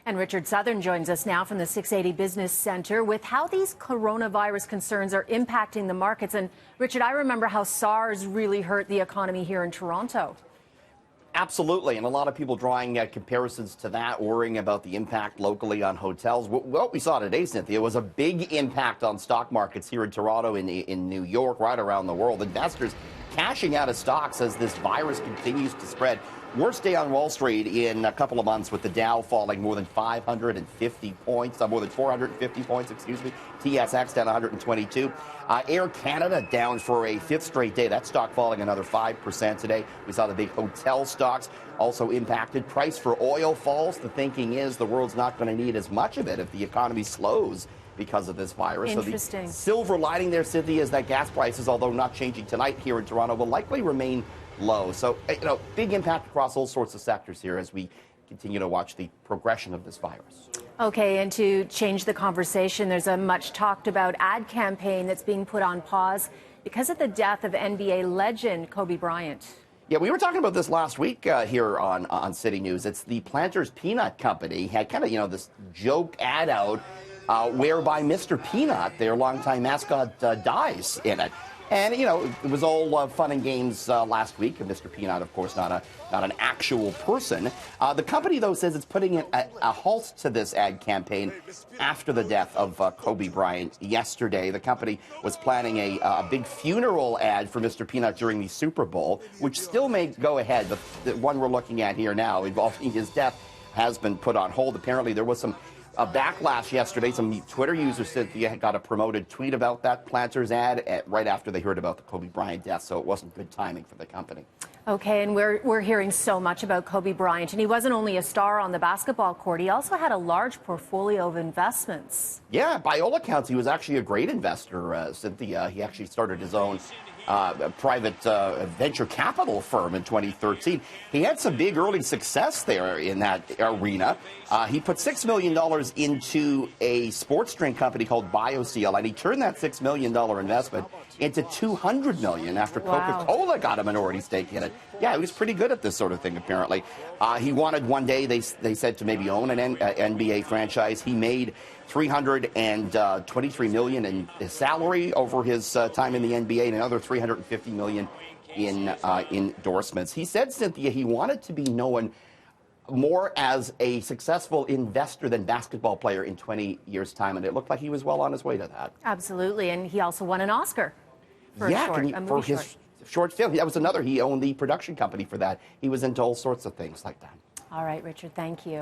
And Richard Southern joins us now from the 680 Business Center with how these coronavirus concerns are impacting the markets. And Richard, I remember how SARS really hurt the economy here in Toronto. Absolutely, and a lot of people drawing comparisons to that, worrying about the impact locally on hotels. What we saw today, Cynthia, was a big impact on stock markets here in Toronto, in New York, right around the world. Investors cashing out of stocks as this virus continues to spread. Worst day on Wall Street in a couple of months, with the Dow falling more than 550 points, more than 450 points, excuse me. TSX down 122. Air Canada down for a fifth straight day. That stock falling another 5% today. We saw the big hotel stocks also impacted. Price for oil falls. The thinking is the world's not going to need as much of it if the economy slows because of this virus. Interesting. So the silver lining there, Cynthia, is that gas prices, although not changing tonight here in Toronto, will likely remain low. So, big impact across all sorts of sectors here as we continue to watch the progression of this virus. Okay, and to change the conversation, there's a much talked about ad campaign that's being put on pause because of the death of NBA legend Kobe Bryant. Yeah, we were talking about this last week here on City News. It's the Planters Peanut Company had kind of, this joke ad out whereby Mr. Peanut, their longtime mascot, dies in it. And, it was all fun and games last week. And Mr. Peanut, of course, not an actual person. The company, though, says it's putting a halt to this ad campaign after the death of Kobe Bryant yesterday. The company was planning a big funeral ad for Mr. Peanut during the Super Bowl, which still may go ahead. But the one we're looking at here now, involving his death, has been put on hold. Apparently, there was some backlash yesterday. Some Twitter users said they got a promoted tweet about that Planters ad right after they heard about the Kobe Bryant death, so it wasn't good timing for the company. Okay, and we're hearing so much about Kobe Bryant, and he wasn't only a star on the basketball court, he also had a large portfolio of investments. Yeah, by all accounts, he was actually a great investor, Cynthia. He actually started his own private venture capital firm in 2013. He had some big early success there in that arena. He put $6 million into a sports drink company called BioSteel, and he turned that $6 million investment into $200 million after Coca-Cola got a minority stake in it. Yeah, he was pretty good at this sort of thing, apparently. He wanted one day, they said, to maybe own an NBA franchise. He made $323 million in his salary over his time in the NBA, and another $350 million in endorsements. He said, Cynthia, he wanted to be known more as a successful investor than basketball player in 20 years' time, and it looked like he was well on his way to that. Absolutely, and he also won an Oscar for his short film. That was another. He owned the production company for that. He was into all sorts of things like that. All right, Richard, thank you.